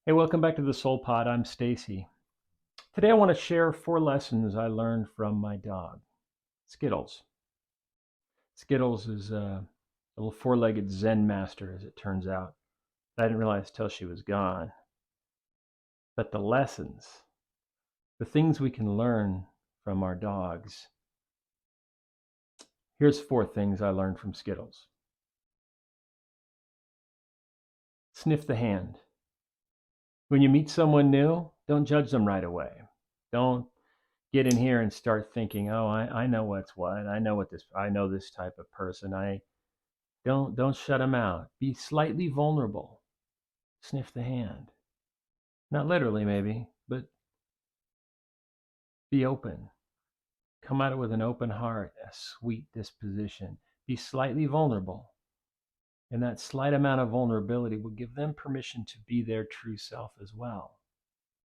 Hey, welcome back to the Soul Pod. I'm Stacy. Today I want to share 4 lessons I learned from my dog, Skittles. Skittles is a little four-legged Zen master, as it turns out. I didn't realize till she was gone. But the lessons, the things we can learn from our dogs. Here's 4 things I learned from Skittles. Sniff the hand. When you meet someone new, don't judge them right away. Don't get in here and start thinking, oh, I know what's what. I know this type of person. I don't shut them out. Be slightly vulnerable. Sniff the hand. Not literally, maybe, but be open. Come at it with an open heart, a sweet disposition. Be slightly vulnerable. And that slight amount of vulnerability will give them permission to be their true self as well.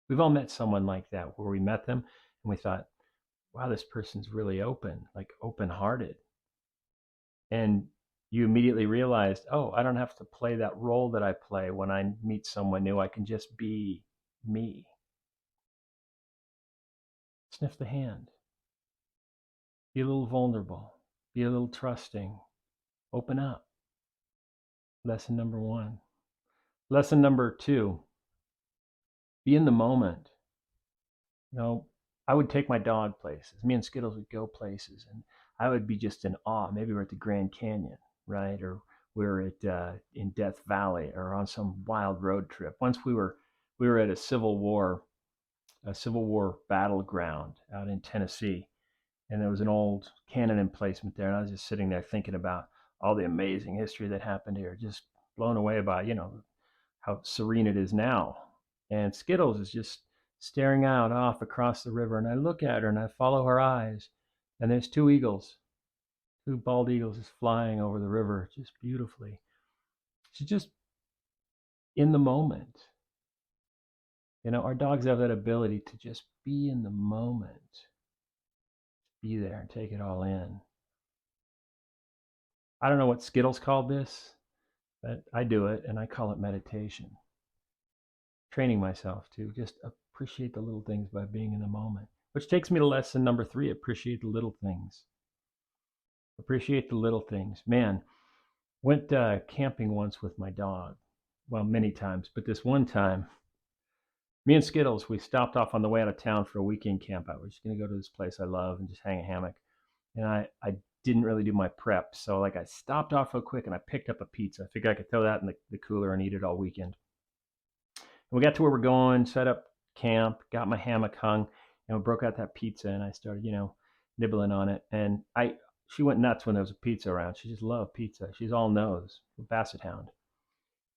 We've all met someone like that where we met them and we thought, wow, this person's really open, like open hearted. And you immediately realized, oh, I don't have to play that role that I play when I meet someone new. I can just be me. Sniff the hand. Be a little vulnerable. Be a little trusting. Open up. Lesson number 1. Lesson number 2, be in the moment. You know, I would take my dog places. Me and Skittles would go places, and I would be just in awe. Maybe we're at the Grand Canyon, right? Or we're at in Death Valley, or on some wild road trip. Once we were at a Civil War battleground out in Tennessee, and there was an old cannon emplacement there, and I was just sitting there thinking about all the amazing history that happened here, just blown away by how serene it is now. And Skittles is just staring out off across the river, and I look at her and I follow her eyes, and there's 2 eagles, 2 bald eagles just flying over the river just beautifully. She's just in the moment. Our dogs have that ability to just be in the moment, be there and take it all in. I don't know what Skittles called this, but I do it and I call it meditation. Training myself to just appreciate the little things by being in the moment. Which takes me to lesson number 3, appreciate the little things. Appreciate the little things. Man, went camping once with my dog. Well, many times, but this one time, me and Skittles, we stopped off on the way out of town for a weekend camp out. We're just going to go to this place I love and just hang a hammock. And I didn't really do my prep. So, like, I stopped off real quick and I picked up a pizza. I figured I could throw that in the cooler and eat it all weekend. And we got to where we're going, set up camp, got my hammock hung, and we broke out that pizza and I started, nibbling on it. And she went nuts when there was a pizza around. She just loved pizza. She's all nose, a basset hound.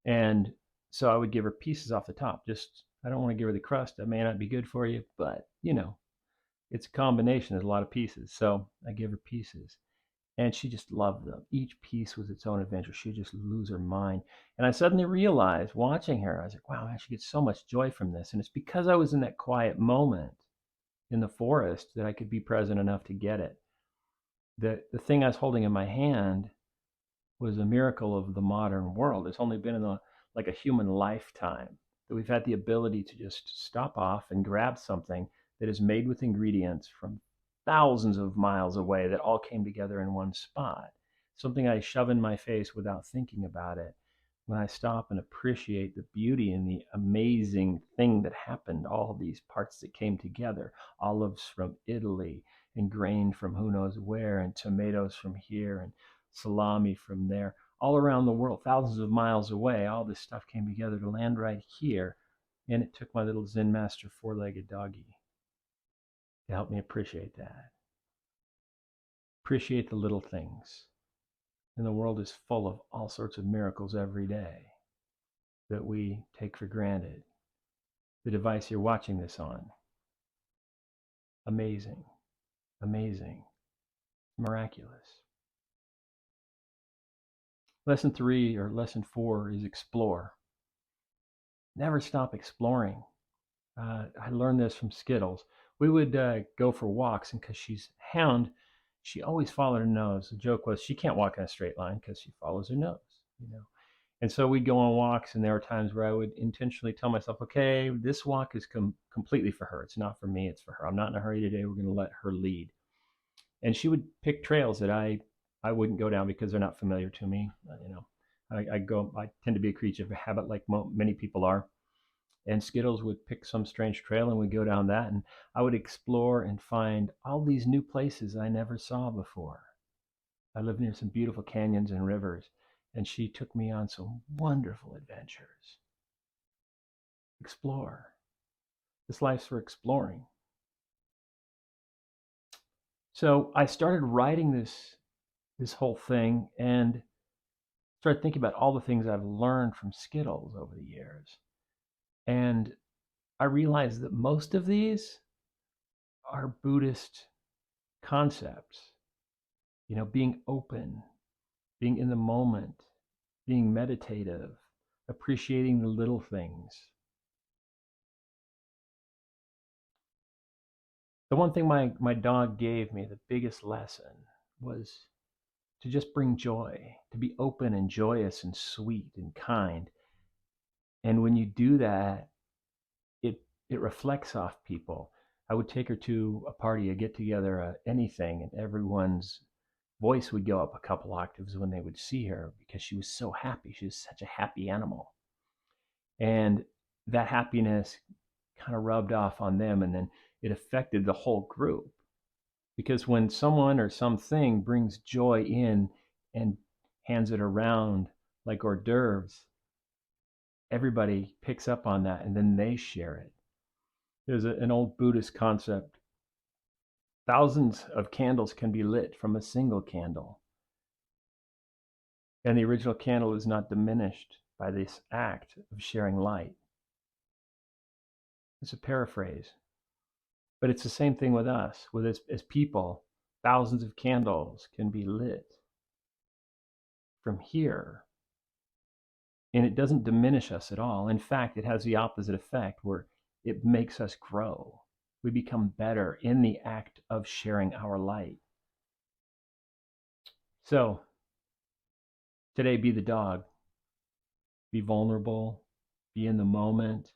And so I would give her pieces off the top. Just, I don't want to give her the crust. That may not be good for you, but it's a combination. There's a lot of pieces. So I give her pieces. And she just loved them. Each piece was its own adventure. She'd just lose her mind. And I suddenly realized, watching her, I was like, wow, man, she gets so much joy from this. And it's because I was in that quiet moment in the forest that I could be present enough to get it. The thing I was holding in my hand was a miracle of the modern world. It's only been in like a human lifetime that we've had the ability to just stop off and grab something that is made with ingredients from thousands of miles away that all came together in one spot. Something I shove in my face without thinking about it. When I stop and appreciate the beauty and the amazing thing that happened, all these parts that came together, olives from Italy and grain from who knows where, and tomatoes from here, and salami from there, all around the world, thousands of miles away, all this stuff came together to land right here. And it took my little Zen master 4-legged doggy to help me appreciate that. Appreciate the little things. And the world is full of all sorts of miracles every day that we take for granted. The device you're watching this on, amazing, amazing, miraculous. Lesson 3 or lesson 4 is explore. Never stop exploring. I learned this from Skittles. We would go for walks, and because she's a hound, she always followed her nose. The joke was she can't walk in a straight line because she follows her nose. And so we'd go on walks, and there were times where I would intentionally tell myself, okay, this walk is completely for her. It's not for me, it's for her. I'm not in a hurry today. We're going to let her lead. And she would pick trails that I wouldn't go down because they're not familiar to me. I tend to be a creature of habit like many people are. And Skittles would pick some strange trail and we'd go down that. And I would explore and find all these new places I never saw before. I live near some beautiful canyons and rivers, and she took me on some wonderful adventures. Explore. This life's for exploring. So I started writing this whole thing and started thinking about all the things I've learned from Skittles over the years. And I realized that most of these are Buddhist concepts. Being open, being in the moment, being meditative, appreciating the little things. The one thing my dog gave me, the biggest lesson, was to just bring joy, to be open and joyous and sweet and kind. And when you do that, it reflects off people. I would take her to a party, a get together, anything, and everyone's voice would go up a couple octaves when they would see her because she was so happy. She was such a happy animal. And that happiness kind of rubbed off on them, and then it affected the whole group. Because when someone or something brings joy in and hands it around like hors d'oeuvres, everybody picks up on that and then they share it. There's an old Buddhist concept. Thousands of candles can be lit from a single candle. And the original candle is not diminished by this act of sharing light. It's a paraphrase. But it's the same thing with us. As people, thousands of candles can be lit from here. And it doesn't diminish us at all. In fact, it has the opposite effect where it makes us grow. We become better in the act of sharing our light. So, today, be the dog. Be vulnerable. Be in the moment.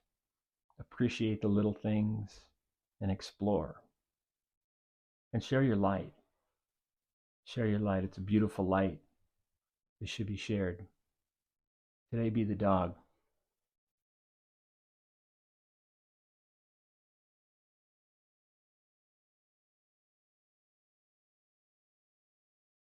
Appreciate the little things and explore. And share your light. Share your light. It's a beautiful light. It should be shared. Today, be the dog.